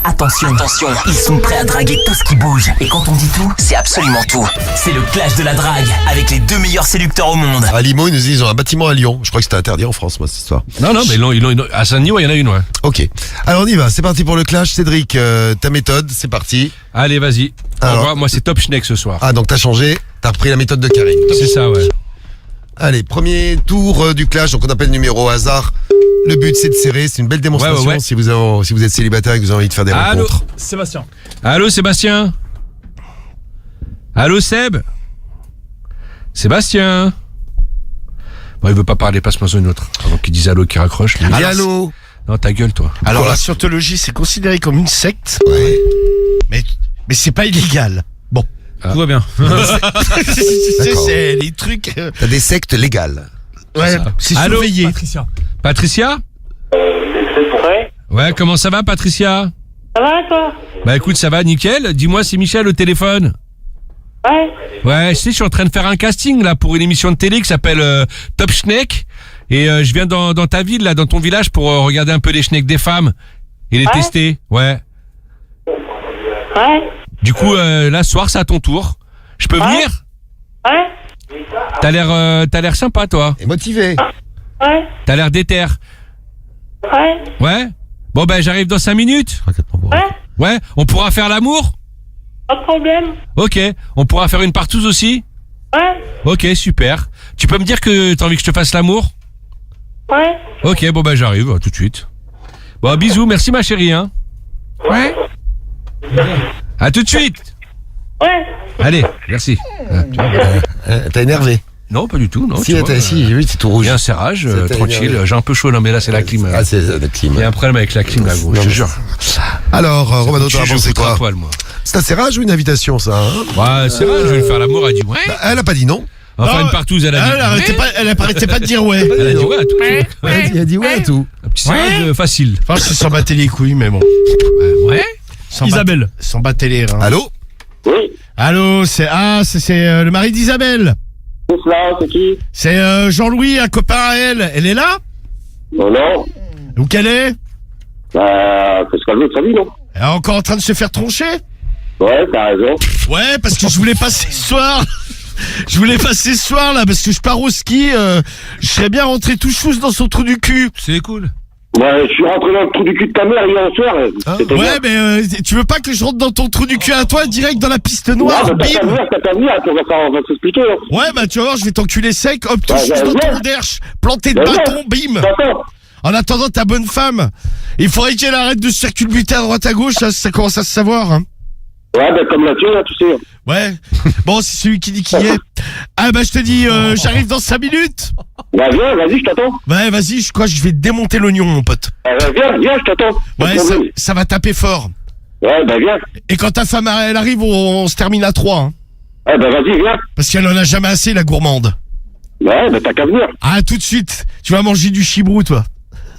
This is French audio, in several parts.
Attention, ils sont prêts à draguer tout ce qui bouge. Et quand on dit tout, c'est absolument tout. C'est le clash de la drague avec les 2 meilleurs séducteurs au monde. À Limo, ils nous disent ils ont un bâtiment à Lyon. Je crois que c'était interdit en France, moi, cette histoire. Non, mais ils l'ont, à Saint-Denis, il y en a une, ouais. Ok. Alors on y va, c'est parti pour le clash. Cédric, ta méthode, c'est parti. Allez, vas-y. Au revoir, moi c'est Top Schneck ce soir. Ah, donc t'as changé, t'as repris la méthode de Karine. C'est ça, ouais. Allez, premier tour du clash, donc on appelle numéro au hasard. Le but c'est de serrer, c'est une belle démonstration Ouais. si vous êtes célibataire et que vous avez envie de faire des rencontres. Sébastien. Allô, Sébastien. Allô, Seb. Sébastien. Bon, il veut pas parler, passe-moi une autre. Avant qu'il dise allô, qu'il raccroche. Dis allô. Non, ta gueule, toi. Alors la scientologie, c'est considéré comme une secte, Ouais. mais c'est pas illégal. Bon. Tout va bien. C'est les trucs. T'as des sectes légales. Ouais, c'est Allô, surveillé. Patricia. Patricia. Ouais, Ouais, comment ça va, Patricia? ça va toi? Bah écoute, ça va, nickel. Dis-moi, c'est Michel au téléphone. Ouais, Ouais, je suis en train de faire un casting là pour une émission de télé qui s'appelle Top Schneck. Et je viens dans ta ville, là, dans ton village, pour regarder un peu les schnecks des femmes et les tester. Ouais. ouais, Du coup, là, ce soir, c'est à ton tour. Je peux venir? ouais, T'as l'air sympa, toi. Et motivé. ouais, T'as l'air déter. ouais, Ouais. Bon, ben, j'arrive dans 5 minutes. ouais, Ouais. On pourra faire l'amour? pas de problème. Ok. On pourra faire une partouze aussi? Ouais, Ok, super. Tu peux me dire que t'as envie que je te fasse l'amour? ouais, Ok, bon, ben, j'arrive, tout de suite. Bon, bisous, merci, ma chérie, hein. Ouais. À tout de suite. ouais. Allez, merci. T'as énervé. Non, pas du tout, non. Si, tu vois, si, j'ai vu, c'est tout il rouge. y a un serrage, C'était tranquille. énervé. J'ai un peu chaud, non, mais là, c'est la clim. Ah, c'est la clim. Il y a un problème avec la clim, là, gros, je te jure. Alors, Romano, t'en as Je pensé foutre à quoi? poil, moi. C'est un serrage ou une invitation, ça hein? Ouais, c'est vrai, je vais lui faire l'amour, elle dit ouais. Elle a pas dit non. Enfin, Non, une partouze, elle a dit. Elle arrêtait pas de dire ouais. Elle a dit ouais à tout. Elle a dit ouais à tout. Un petit serrage facile. Enfin, je s'en battait les couilles, mais bon. Ouais. Isabelle. S'en battait les reins. Allô? Oui, Allô, c'est le mari d'Isabelle. c'est cela, c'est qui? C'est Jean-Louis, un copain à elle. Elle est là? Non, non, Où qu'elle est? faut se calmer de sa vie, non? Elle est encore en train de se faire troncher? Ouais, t'as raison. Ouais, parce que je voulais passer ce soir. Je voulais passer ce soir, là, parce que je pars au ski. Je serais bien rentré tout chousse dans son trou du cul. C'est cool. Ouais, je suis rentré dans le trou du cul de ta mère hier soir. C'était Ouais, mais tu veux pas que je rentre dans ton trou du cul à toi, direct dans la piste bien. noire, Ouais, t'as bim? qu'à venir, on va s'expliquer. Hein. Ouais, bah tu vas voir, je vais t'enculer sec, hop, tout Ouais, chousse dans ouais. ton derche, planté de Ouais, bâton, bim. T'attends. En attendant ta bonne femme, il faudrait qu'elle arrête de se circulbuter à droite à gauche, ça commence à se savoir, hein. Ouais, ben comme la tienne, là, tu sais. Ouais. Bon, c'est celui qui dit qui est. Ah bah je te dis, j'arrive dans 5 minutes. Bah, viens, vas-y, je t'attends. Ouais, vas-y, je vais démonter l'oignon, mon pote. Viens, je t'attends. Pas de Ouais, problème. ça va taper fort. Ouais, bah, viens. Et quand ta femme elle arrive, on se termine à 3, hein. Ouais, bah, vas-y, viens. Parce qu'elle en a jamais assez, la gourmande. Ouais, bah, t'as qu'à venir. Ah, tout de suite. Tu vas manger du chibrou, toi.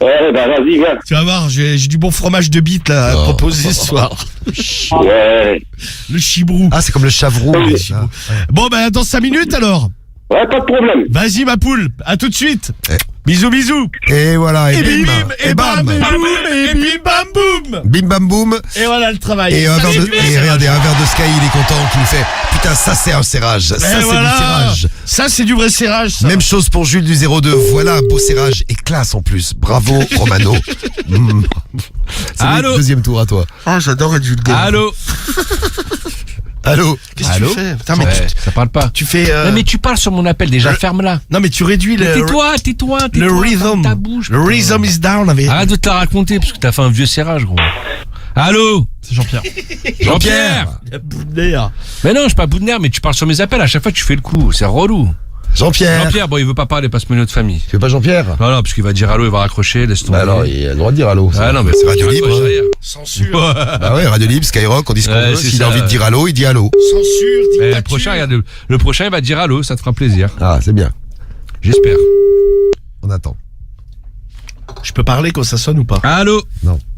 Ouais, bah, vas-y, viens. Tu vas voir, j'ai du bon fromage de bite, là, à proposer ce soir. Ouais. Le chibrou. Ah, c'est comme le chavroux. Oui. ça. Bon, bah, dans 5 minutes, alors. Ouais, pas de problème. Vas-y, ma poule. À tout de suite. Eh. Bisous, bisous. Et voilà, et bim, et bam, et boum, et bim, bam, boum. bim bam boum. Et voilà le travail. Et, Ça, c'est du regardez, un verre de Sky, il est content, qui nous fait putain, ça c'est un serrage. Ça Et c'est voilà. du serrage. Ça, c'est du vrai serrage, ça. Même chose pour Jules du 02. Voilà un beau serrage et classe en plus. Bravo, Romano. C'est Allô? le deuxième tour à toi. Ah, j'adore être vulgaire. Allô. Allô? Qu'est-ce que Allô. tu fais? Putain, mais Ouais, ça parle pas. tu fais. Non, mais tu parles sur mon appel déjà. Ferme-la. Non, mais tu réduis le. Tais-toi. Le rhythm. ferme ta bouche. Le rhythm is down. Avec... Arrête de te la raconter parce que t'as fait un vieux serrage, gros. Allô. C'est Jean-Pierre. Jean-Pierre. La boule d'air. Mais non, je suis pas bout de nerf, mais tu parles sur mes appels. À chaque fois, tu fais le coup. C'est relou. Jean-Pierre. Jean-Pierre, bon, il veut pas parler, passe-moi une autre famille. Tu veux pas Jean-Pierre? Non, parce qu'il va dire allô, il va raccrocher, laisse tomber. Bah alors, il a le droit de dire allô. Ah non, mais c'est Radio tu Libre. raccroches hein. derrière. Censure. Bah ouais, Radio Libre, Skyrock, on dit ce qu'on Ouais, veut. c'est S'il a ça. envie de dire allô, il dit allô. Censure, Eh, dictature. le prochain, regarde, le prochain, il va dire allô, ça te fera plaisir. Ah, c'est bien. J'espère. On attend. Je peux parler quand ça sonne ou pas? Allô.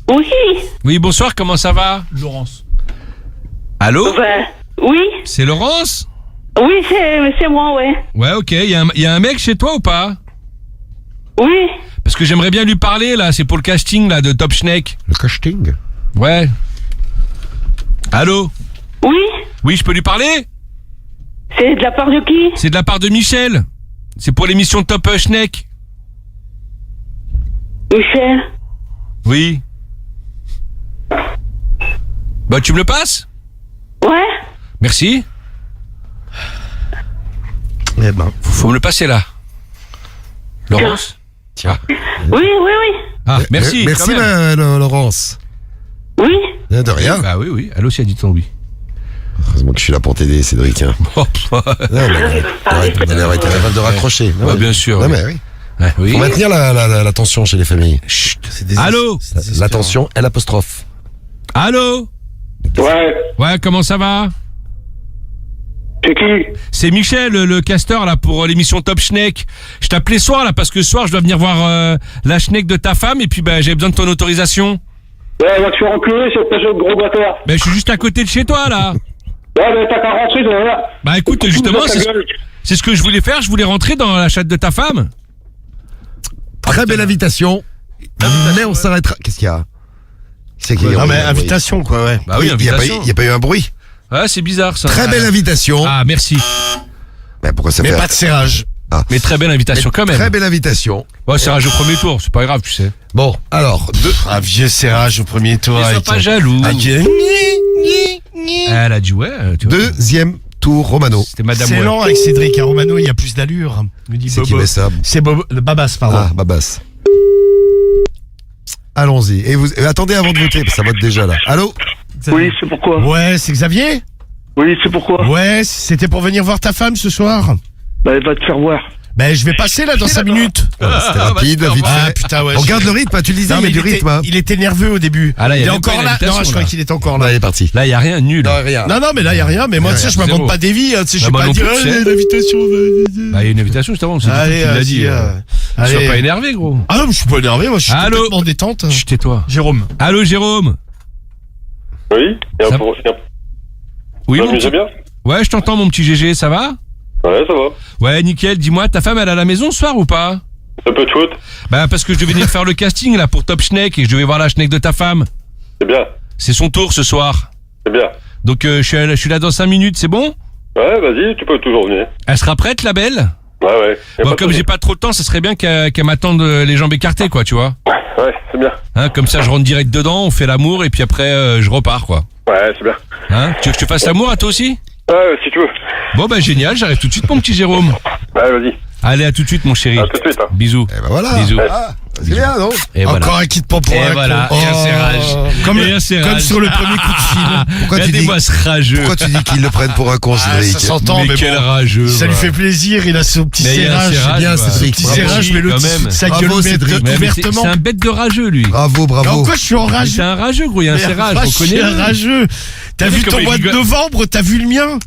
Oui, Oui, bonsoir, comment ça va? Laurence. Allô. ben, oui, C'est Laurence? oui, c'est moi, ouais. Ouais, ok. Il y a un mec chez toi ou pas? Oui, Parce que j'aimerais bien lui parler, là. C'est pour le casting, là, de Top Schneck. Le casting. Ouais. Allô? Oui, Oui, je peux lui parler? c'est de la part de qui? C'est de la part de Michel. C'est pour l'émission Top Schneck. Michel. Oui. Bah, tu me le passes? Ouais. Merci. Eh ben. Faut me le passer là. Laurence? Tiens. Oui, oui, oui. Ah, merci. Merci, quand même. Laurence. Oui. De rien. Bah oui, oui. Elle aussi a dit ton oui. Heureusement que je suis là pour t'aider, Cédric. Hein. Oh, Non, mais arrête de raccrocher. Non, bah, mais- bien sûr. Non, oui. mais oui. Ouais, oui. Faut maintenir la tension chez les familles. Chut. Allô? La tension, l'apostrophe. Allô? Ouais. Ouais, comment ça va? C'est qui? C'est Michel, le casteur là pour l'émission Top Schneck. Je t'appelais soir là parce que ce soir je dois venir voir la Schneck de ta femme et puis bah j'ai besoin de ton autorisation. Ouais, va te faire enculer, c'est pas ce gros bâtard. Ben je suis juste à côté de chez toi là. Ouais, mais t'as qu'à rentrer dans là. Bah écoute, justement c'est ce que je voulais faire, je voulais rentrer dans la chatte de ta femme. Très belle invitation. Mais on s'arrêtera. Qu'est-ce qu'il y a? C'est qu'il y a Non, eu mais un bruit. invitation, quoi, ouais. Bah oui, Il n'y a, invitation. pas eu un bruit. Ouais, c'est bizarre ça. Très belle invitation. Ah, merci. Mais pourquoi ça Mais fait pas de serrage. Mais très belle invitation quand même. Très belle invitation. Ouais, c'est rage au premier tour, c'est pas grave, tu sais. Bon, alors, Un vieux serrage au premier tour. Ne sois avec pas ton- jaloux. avec- Elle a dit ouais, tu vois. deuxième tour, Romano. C'était Madame C'est ouais. lent avec Cédric. À Romano, il y a plus d'allure. Me dit C'est qui Bobo. met ça? C'est Bobo. Le Babas, pardon. Ah, Babas. Allons-y. Et vous, attendez avant de voter, parce que ça vote déjà là. Allô? Oui, c'est pourquoi. Ouais, c'est Xavier? Oui, c'est pourquoi. Ouais, c'était pour venir voir ta femme ce soir. Bah, elle va te faire voir. Ben, je vais passer là dans 5 minutes. C'était rapide, vite Ah fait. putain, ouais. On garde le rythme, hein, tu le disais, Non, il y mais a du rythme. Hein. il était nerveux au début. Ah, là, il y a est même pas encore une là. Non, invitation, je crois là. qu'il est encore Là, là. il est parti. Là, il y a rien nul. Non, rien. Non, mais là, il n'y a rien. Mais moi, tu sais, je Zéro. m'invente pas des vies. Tu sais, je Bah, suis moi pas non dire, plus, tu sais. l'invitation. Bah, il y a une invitation juste avant, c'est Allez, tu l'as dit. allez. Sois pas énervé, gros. Ah non, mais je suis pas énervé. Moi, je suis Allô complètement détente. Chut, tais-toi. Jérôme. Allô, Jérôme? Oui, Ça- Oui, Ça mon m'amuse petit... bien. Ouais, je t'entends, mon petit GG, ça va? Ouais, ça va. Ouais, nickel. Dis-moi, ta femme, elle est à la maison ce soir ou pas? Un peu de foot. Bah, parce que je devais venir faire le casting, là, pour Top Schneck, et je devais voir la Schneck de ta femme. C'est bien. C'est son tour ce soir. C'est bien. Donc, je suis là dans 5 minutes, c'est bon? Ouais, vas-y, tu peux toujours venir. Elle sera prête, la belle? Ouais, ouais. Y a Bon, pas de comme souci. j'ai pas trop de temps, ça serait bien qu'elle m'attende les jambes écartées, quoi, tu vois. Ouais, c'est bien. Hein, comme ça, je rentre direct dedans, on fait l'amour, et puis après, je repars, quoi. Ouais, c'est bien. Hein? Tu veux que je te fasse l'amour à toi aussi? Ouais, si tu veux. Bon, bah, génial, j'arrive tout de suite, mon petit Jérôme. Ouais, vas-y. Allez, à tout de suite, mon chéri. À tout de suite. Hein. Bisous. Eh ben voilà. Bisous. Ah, c'est bien, non? Et voilà. Encore un kit pour Et voilà, et un serrage. Comme, Et un serrage. comme sur le premier coup de fil. Pourquoi tu dis- Regardez-moi ce rageux. Pourquoi tu dis qu'ils le prennent pour un con, Ah, Cédric? ça s'entend, mais mais quel bon. rageux. Ça lui fait plaisir, il a son petit Mais il y a un serrage. serrage, bien, bah. Cédric. Petit Bravo. serrage, mais le Quand dessous même. de sa Bravo, gueule Cédric. Mais ouvertement. c'est un bête de rageux, lui. Bravo, Mais bravo. en quoi je suis en rage? C'est un rageux, gros, il y a un Mais serrage, vache, on connaît. c'est un rageux. T'as T'as vu vu ton comment mois il de rigole novembre, t'as vu le mien?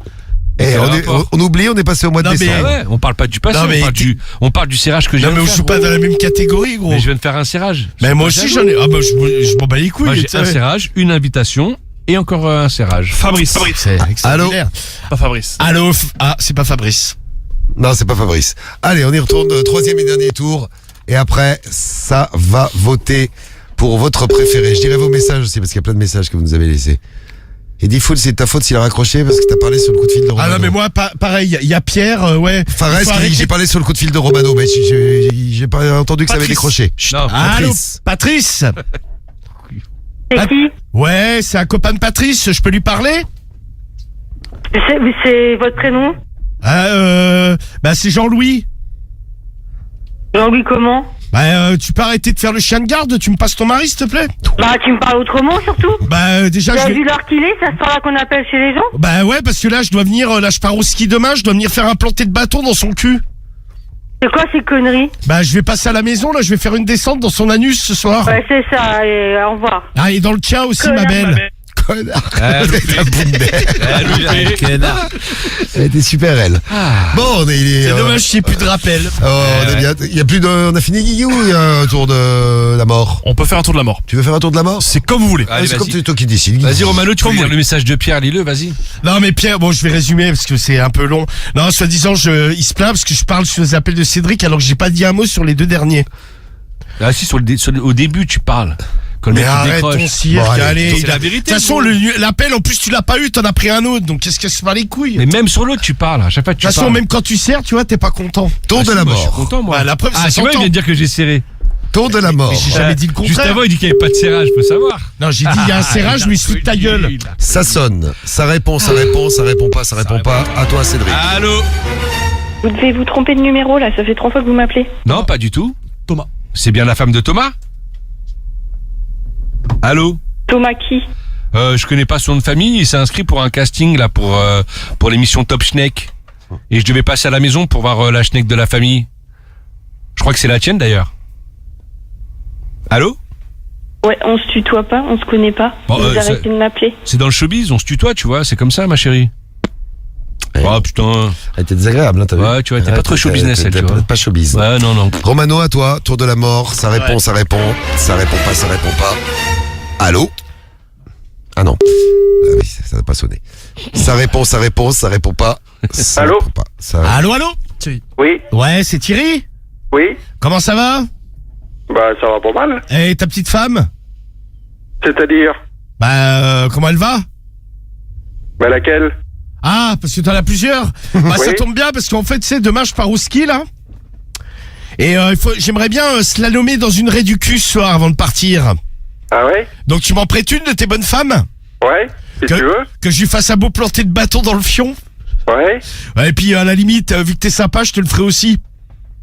Eh, C'est on, un rapport. on oublie, on est passé au mois de Non, mais- décembre. Ah ouais, on parle pas du passé, Non, mais on parle du serrage que j'ai. Non, mais je suis pas dans la même catégorie, gros. Mais je viens de faire un serrage. Mais moi aussi, j'en ai. Ah, bah, je m'en bats les couilles. Moi, j'ai tu sais. un serrage, une invitation et encore un serrage. Fabrice. C'est extraordinaire. Pas Fabrice. Allô? Ah, c'est pas Fabrice. Non, c'est pas Fabrice. Allez, on y retourne, troisième et dernier tour. Et après, ça va voter pour votre préféré. Je dirai vos messages aussi, parce qu'il y a plein de messages que vous nous avez laissés. Et dis Foul, c'est de ta faute s'il a raccroché, parce que t'as parlé sur le coup de fil de Romano. Ah non, mais moi, pareil, il y a Pierre, ouais. Fares Il faut qui dit arrêter- j'ai parlé sur le coup de fil de Romano, mais j'ai pas entendu que ça avait Patrice. décroché. Chut, Non. Allô, Patrice. Patrice? C'est qui? Ouais, c'est un copain de Patrice, je peux lui parler? C'est votre prénom? Bah, c'est Jean-Louis. Jean-Louis comment? Bah, tu peux arrêter de faire le chien de garde, tu me passes ton mari, s'il te plaît? Bah, tu me parles autrement, surtout? Bah, déjà, Tu je as vais... vu l'heure qu'il est? C'est à ce temps-là qu'on appelle chez les gens? Bah ouais, parce que là, je dois venir, là, je pars au ski demain, je dois venir faire implanter de bâton dans son cul. C'est quoi ces conneries? Bah, je vais passer à la maison, là, je vais faire une descente dans son anus ce soir. Ouais, c'est ça, et au revoir. Ah, et dans le tien aussi, Connard. ma belle. Connard. Ah, Ta boum-belle. Elle était super, elle. Bon, il est. C'est dommage qu'il n'y ait plus de rappel. Oh, on est bien. Il y a plus de. On a fini Guigui ou il y a un tour de la mort? On peut faire un tour de la mort. Tu veux faire un tour de la mort? C'est comme vous voulez. Allez, C'est comme vas-y. toi qui décides. Guigui. Vas-y, Romano, tu peux Comme lire vous le message de Pierre, lis-le, vas-y. Non, mais Pierre, bon, je vais résumer parce que c'est un peu long. Non, soi-disant, il se plaint parce que je parle sur les appels de Cédric alors que j'ai pas dit un mot sur les deux derniers. Ah si, au début, tu parles. Quand le Mais mec il arrête décroche. ton cirque, Bon, allez, allez. c'est la vérité, De toute façon, l'appel, en plus, tu l'as pas eu, t'en as pris un autre, donc qu'est-ce que c'est pas les couilles? Mais même sur l'autre, tu parles. À chaque fois que De tu toute façon, parles. même quand tu serres, tu vois, t'es pas content. Tour de la Moi, je suis mort. content, moi. Bah, la preuve, ça tu vois, il s'entend. vient de dire que j'ai serré. Tour de la mort. Mais j'ai jamais dit le Juste contraire. avant, il dit qu'il n'y avait pas de serrage, je peux savoir. Non, j'ai dit, il y a un serrage, mais il se fout de ta gueule. Ça sonne. Ça répond, ça répond, ça répond pas, ça répond pas. À toi, Cédric. Allô? Vous devez vous tromper de numéro là, ça fait 3 fois que vous m'appelez. Non, pas du tout. Thomas. C'est bien la femme de Thomas? Allô? Thomas qui? Je connais pas son nom de famille, il s'est inscrit pour un casting là pour l'émission Top Schneck. Et je devais passer à la maison pour voir la Schneck de la famille. Je crois que c'est la tienne d'ailleurs. Allô? Ouais, on se tutoie pas, on se connaît pas. Bon, vous arrêtez de m'appeler. C'est dans le showbiz, on se tutoie, tu vois, c'est comme ça ma chérie. Oh putain. Elle était désagréable, hein, t'as vu? Ouais, tu vois, t'es pas trop show business, elle, tu vois. Pas show business. Ouais, non, non. Romano, à toi. Tour de la mort. Ça répond, ça répond. Ça répond pas, ça répond pas. Allô? Ah non. Ah oui, ça n'a pas sonné. Ça répond, ça répond, ça répond pas. Ça Allô répond pas. Ça... Allô, allô? Oui, Ouais, c'est Thierry? oui. Comment ça va? Bah, ça va pas mal. Et ta petite femme? C'est-à-dire? Bah, comment elle va? Bah, laquelle? Ah, parce que t'en as plusieurs. Bah, ça Oui. tombe bien, parce qu'en fait, tu sais, demain, je pars au ski, là. Et j'aimerais bien slalomer dans une raie du cul ce soir avant de partir. Ah ouais? Donc, tu m'en prêtes une de tes bonnes femmes? Ouais? Si tu veux? Que je lui fasse un beau planté de bâton dans le fion? Ouais? Ouais, et puis, à la limite, vu que t'es sympa, je te le ferai aussi.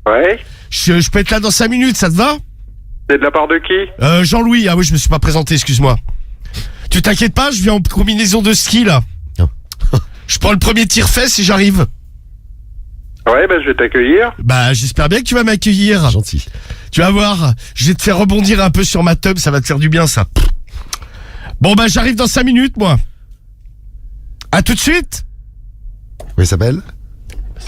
Ouais? Je peux être là dans 5 minutes, ça te va? C'est de la part de qui? Jean-Louis, ah oui, je me suis pas présenté, excuse-moi. Tu t'inquiètes pas, je viens en combinaison de ski, là. Non. Je prends le premier tire-fesse et j'arrive. Ouais, bah, je vais t'accueillir. Bah, j'espère bien que tu vas m'accueillir. Gentil. Tu vas voir, je vais te faire rebondir un peu sur ma tub, ça va te faire du bien, ça. Bon, bah, j'arrive dans 5 minutes, moi. À tout de suite. Oui, il s'appelle?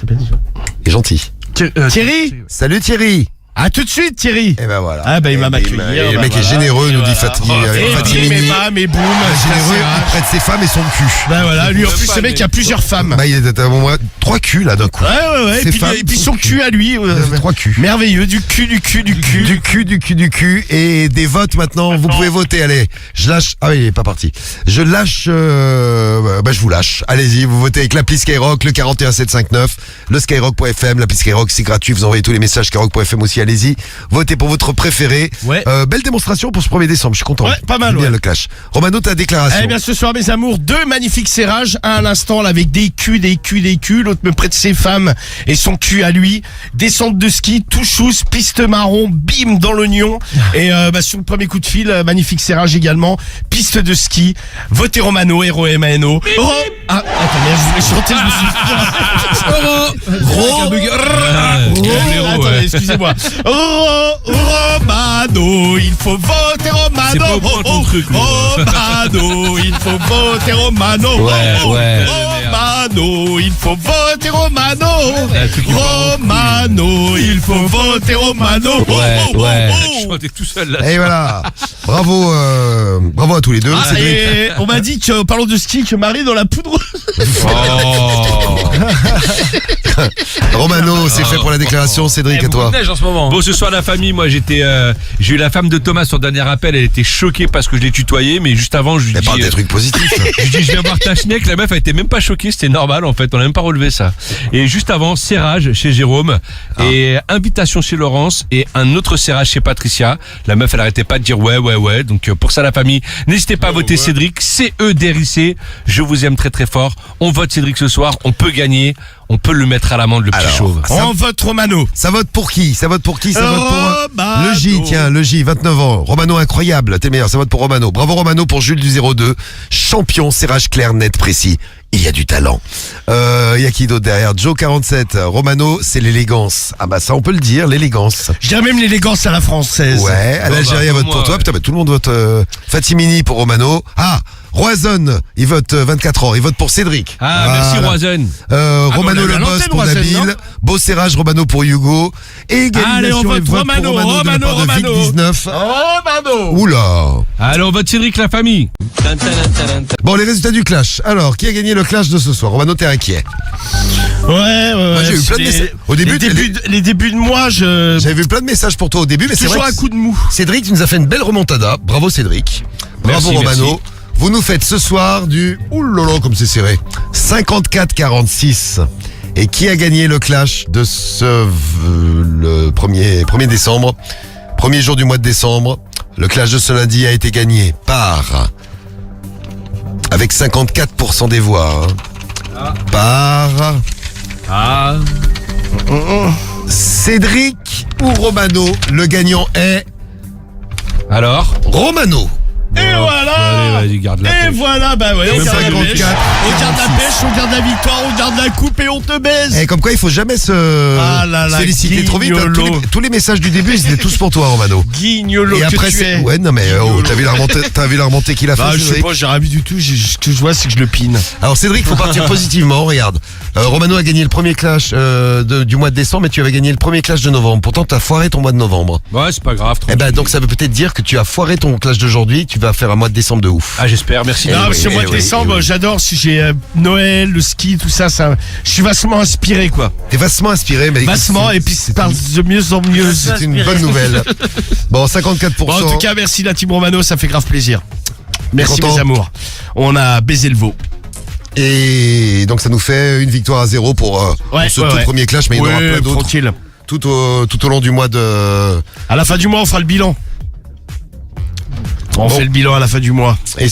Il est gentil. Thierry. Salut Thierry. À tout de suite, Thierry. Et ben voilà. Ah, bah, il va Et m'accueillir. le bah, mec est voilà. généreux, Et nous dit voilà. Et Fatimini. mais bam, et boum. Généreux, ça, il prête ses femmes et son cul. Bah, voilà, lui, en plus, ce mec a plusieurs femmes. Bah, il a au moins 3 culs là d'un coup. Ouais. Ses femmes, Et puis son son cul à lui. Il a fait 3 culs. Merveilleux, du cul. Du cul et des votes maintenant. Vous pouvez voter. Allez, je lâche. Ah oui, il est pas parti. Je lâche. Je vous lâche. Allez-y, vous votez avec l'appli Skyrock, le 41759, le Skyrock.fm, l'appli Skyrock, c'est gratuit. Vous envoyez tous les messages Skyrock.fm aussi. Allez-y, votez pour votre préféré. Ouais. Belle démonstration pour ce 1er décembre. Je suis content. Ouais, pas mal, J'aime bien ouais. le clash. Romano, ta déclaration. Eh bien, ce soir, mes amours, 2 magnifiques serrages. Un à l'instant, là, avec des culs. L'autre me prête ses femmes et son cul à lui. Descente de ski, tout chousse, piste marron, bim, dans l'oignon. Et sur le premier coup de fil, magnifique serrage également. Piste de ski. Votez Romano, R-O-M-A-N-O. Ah, attends, merde, je voulais chanter, je me suis... Attendez, excusez-moi. Romano, il faut voter Romano. C'est pas au point ton truc, lui. Romano, il faut voter Romano. Ouais. Romano, il faut voter Romano. Un truc qui me part Romano, il faut voter Romano. Je chantais tout seul là. Et voilà. Bravo à tous les deux. Ah, Cédric. et on m'a dit que, parlons de ski, que Marie dans la poudre. Romano, c'est fait pour la déclaration. Cédric, à toi. Neige en ce moment. Bon, ce soir la famille, moi j'ai eu la femme de Thomas sur le dernier appel, elle était choquée parce que je l'ai tutoyé, mais juste avant je lui Elle dis parle des trucs positifs. je dis je viens voir ta schneck, la meuf elle était même pas choquée, c'était normal en fait, on a même pas relevé ça. Et juste avant, serrage chez Jérôme et invitation chez Laurence et un autre serrage chez Patricia. La meuf elle arrêtait pas de dire ouais. Donc pour ça la famille, n'hésitez pas à voter Cédric, C-E-D-R-I-C. Je vous aime très très fort. On vote Cédric ce soir, on peut gagner, on peut le mettre à l'amende le petit Alors, chauve. ça- On vote Romano. Ça vote pour qui? Ça vote pour qui? Ça vote pour Romano. le J, tiens, le J, 29 ans. Romano incroyable, t'es le meilleur, ça vote pour Romano. Bravo Romano pour Jules du 02. Champion, serrage clair, net, précis. Il y a du talent. Il y a qui d'autre derrière? Joe 47. Romano, c'est l'élégance. Ah bah ça on peut le dire, l'élégance. Je dirais même l'élégance à la française. Ouais, à l'Algérie bah, vote moi, pour toi. ouais. Putain, bah, tout le monde vote Fatimini pour Romano. Ah, Roison, il vote 24 ans. Il vote pour Cédric. Ah, merci Voilà. Roisen. Romano on a eu à le boss l'antenne, pour Roisen, Nabil. non Beau serrage Romano pour Hugo. Et Allez, on égalisation et vote vote Romano, pour Romano de la part de Romano. Vic 19. Romano. Oula. Alors, votre Cédric, la famille. Bon, les résultats du clash. Alors, qui a gagné le clash de ce soir? Romano, t'es inquiet. Ouais. j'ai eu plein de messages. Au début, les débuts de mois, J'avais vu plein de messages pour toi au début, mais c'est toujours vrai un que coup de mou. Cédric, tu nous as fait une belle remontada. Bravo Cédric. Bravo Merci, Romano. merci. Vous nous faites ce soir du... Oulala, comme c'est serré. 54-46. Et qui a gagné le clash de le 1er décembre? Premier jour du mois de décembre. Le clash de ce lundi a été gagné par... Avec 54% des voix. Hein. Par... Ah. Cédric ou Romano. Le gagnant est... Alors Romano. Et voilà. Allez, vas-y, garde la Et pêche. voilà, bah ouais, on Même garde la 54, pêche, on garde la pêche, on garde la victoire, on garde la coupe et on te baise. Et comme quoi, il faut jamais se Ah là là, féliciter trop vite. Hein. guignolo. Tous les messages du début, ils étaient tous pour toi, Romano. Guignolo Et que après, tu es. ouais, non mais t'as vu la remontée qu'il a fait. Bah, je sais Cédric pas, j'ai rien vu du tout, ce que je vois c'est que je le pine. Alors Cédric, faut partir positivement. Regarde, Romano a gagné le premier clash du mois de décembre, mais tu avais gagné le premier clash de novembre. Pourtant, t'as foiré ton mois de novembre. Ouais, c'est pas grave. Eh ben, tranquille. donc ça veut peut-être dire que tu as foiré ton clash d'aujourd'hui. Tu vas faire un mois de décembre de ouf. Ah, j'espère, merci. Eh Non, oui, parce que eh mois de oui, décembre, eh oui. j'adore, si j'ai Noël, le ski, tout ça, je suis vastement inspiré quoi. T'es vastement inspiré, mais écoute, Vastement, et puis c'est de mieux en mieux. c'est une bonne nouvelle. Bon, 54%. Bon, en tout cas, merci la team Romano, ça fait grave plaisir. Merci Content. mes amours. On a baisé le veau. Et donc ça nous fait une victoire à 0 pour ce tout premier clash, mais il y en aura plein d'autres tranquille. tout au long du mois de... À la fin du mois, on fera le bilan. On fait le bilan à la fin du mois. Et